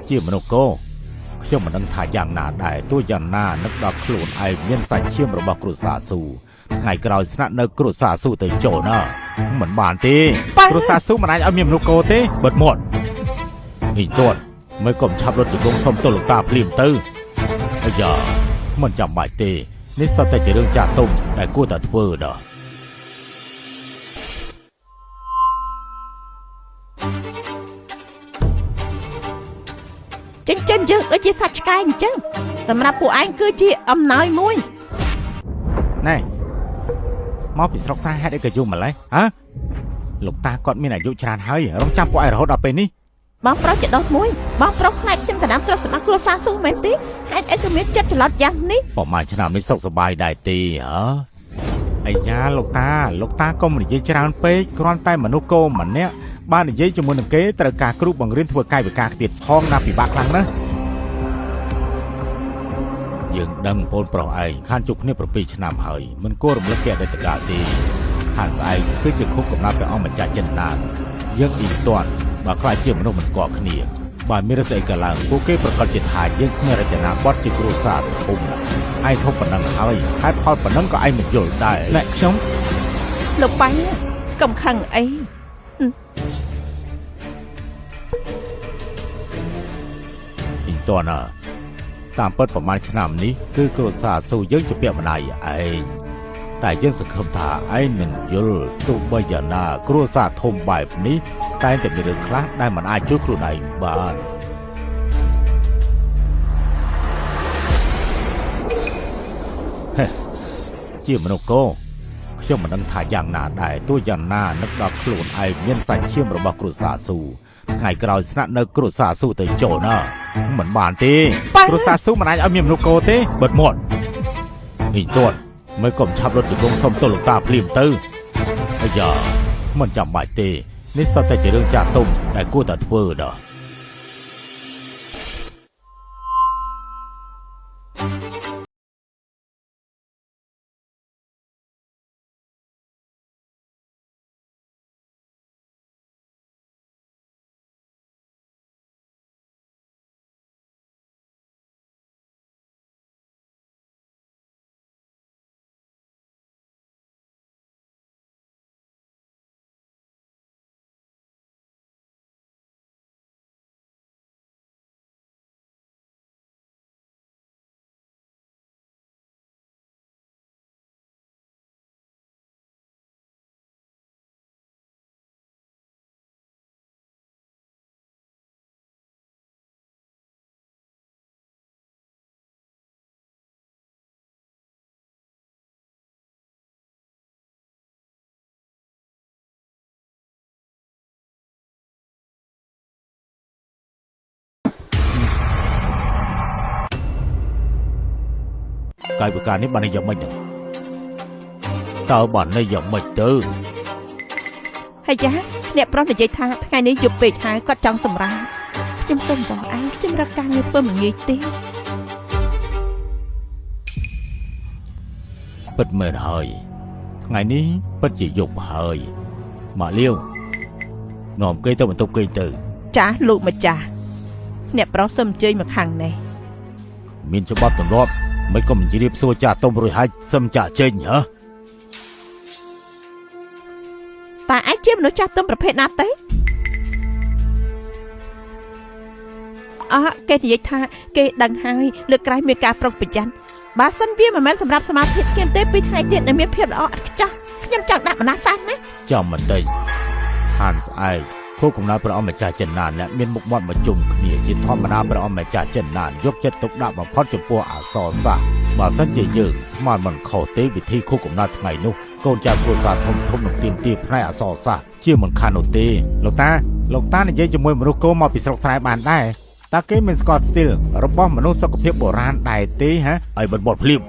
ជាមនុស្សគោខ្ញុំមិនដឹងថាយ៉ាងណាដែរទោះយ៉ាងណានឹកដល់ខ្លួនឯងមានសាច់ឈាមរបស់គ្រួសារស៊ូថ្ងៃក្រោយស្នាក់នៅគ្រួសារស៊ូទៅចូលណាមិនបានទេគ្រួសារស៊ូមិនអាចឲ្យមានមនុស្សគោទេបិទមាត់អីទាត់មើលកុំឆាប់រត់ជង្គង់សុំទោសលោកតាភ្លាមទៅអាយ៉ាមិនចាំបាច់ទេនេះសុទ្ធតែជារឿងចាស់ទុំដែលគួរតែធ្វើដល់ចិនយើងដូចជាសាច់ឆ្កែអញ្ចឹងសម្រាប់ពួកឯងគឺជាអំណោយមួយណែមកពីស្រុកស្រែហេតុអីក៏យំម្លេះហ៎លោកតាគាត់មានអាយុច្រើនហើយរងចាំពួកឯងរហូតដល់ពេលនេះបងប្រុសជាដោះមួយបងប្រុសខ្លាចខ្ញុំកណ្ដាំទ្រព្យសម្បត្តិគ្រួសារស៊ូមែនទេហេតុអីក៏មានចិត្តច្រឡត់យ៉ាងនេះប្រហែលឆ្នាំនេះសុខសប្បាយដែរទេហ៎អាយ៉ាលោកតាកុំនិយាយច្រើនពេកគ្រាន់តែមនុស្សគោម្នាក់បាននិយាយជាមួយនឹងគេត្រូវការគ្រូបង្រៀនធ្វើកាយវិការទៀតផងណាពិបាកខ្លាំងណាស់យើងដឹងបងប្រុសឯងខានជួបគ្នា7ឆ្នាំហើយមិនគួររំលឹកពីអតីតកាលទេខានស្អែកគឺជាខុសកំណត់ព្រះអង្គម្ចាស់ចិនណាយើងអ៊ីទាន់បើខ្លាចជាមនុស្សមិនស្គាល់គ្នាបើមានរស័យកាឡើងពួកគេប្រកាសជាថាយើងគ្មានរចនាបថជាគ្រួសារធំណាស់ឯងធំប៉ុណ្ណឹងហើយហេតុផលប៉ុណ្ណឹងក៏ឯងមិនយល់ដែរតែខ្ញុំលោកបាញ់កំខឹងអីអ៊ីទាន់តាមពិតប្រហែលឆ្នាំនេះគឺគ្រួសារស៊ូយើងជាពាក់ម្ដាយឯងតែយើងសង្ឃឹមថាឯងនឹងយល់ទោះបីយ៉ាងណាគ្រួសារធំបែបនេះតែតែមានរឿងខ្លះដែលមិនអាចជួយខ្លួនឯងបានជាមនុស្សគោខ្ញុំមិនដឹងថាយ៉ាងណាដែរទោះយ៉ាងណានឹកដល់ខ្លួនឯងមានសាច់ឈាមរបស់គ្រួសារស៊ូថ្ងៃក្រោយស្នាក់នៅគ្រួសារស៊ូទៅចូលណាមិនបានទេគ្រួសារស៊ូមិនអាចឲ្យមានមនុស្សគោទេបិទមាត់អីទាត់មើលកុំឆាប់រត់ជង្គង់សុំទោសលោកតាភ្លាមទៅអាយ៉ាមិនចាំបាច់ទេនេះសុទ្ធតែជារឿងចាស់ទុំដែលគួរតែធ្វើដល់កាយវិការនេះបានយ៉ាងម៉េចតើបានយ៉ាងម៉េចទៅហើយយ៉ាអ្នកប្រុសនិយាយថាថ្ងៃនេះយប់ពេកហើយគាត់ចង់សម្រាកខ្ញុំសុំបងឯងខ្ញុំរកការងារធ្វើមិនងាយទេពិតមែនហើយថ្ងៃនេះពិតជាយប់ហើយម៉ាលាវនាំគេទៅបន្ទប់គេទៅចាស់លោកម្ចាស់អ្នកប្រុសសូមអញ្ជើញមកខាងនេះមានច្បាប់ទម្លាប់មិនក៏មិនជ្រាបសួរចាស់ទុំរួចហើយសឹមចាក់ចេញហ៎តែឯងជាមនុស្សចាស់ទុំប្រភេទណាទេគេនិយាយថាគេដឹងហើយលើកក្រោយមានការប្រុងប្រយ័ត្នបើសិនវាមិនមែនសម្រាប់សមាធិស្ងៀមទេពីថ្ងៃទៀតនឹងមានភាពល្អឥតខ្ចោះខ្ញុំចង់ដាក់បណ្ណាសាសណាចាំបន្តិចខានស្អែកគោលកំណត់ព្រះអង្គម្ចាស់ចិនណានអ្នកមានមុខមាត់មកជុំគ្នាជាធម្មតាព្រះអង្គម្ចាស់ចិនណានយកចិត្តទុកដាក់បំផុតចំពោះអក្សរសាស្ត្របើសិនជាយើងស្មានមិនខុសទេវិធីគោលកំណត់ថ្ងៃនោះកូនចៅគ្រួសារធំនឹងទៀមទាផ្នែកអក្សរសាស្ត្រជាមិនខាននោះទេលោកតានិយាយជាមួយមនុស្សគោមកពីស្រុកស្រែបានដែរតើគេមានស្គាល់ស្ទីលរបស់មនុស្សសុខភាពបុរាណដែរទេហ៎ឲ្យបិទបទភ្លាម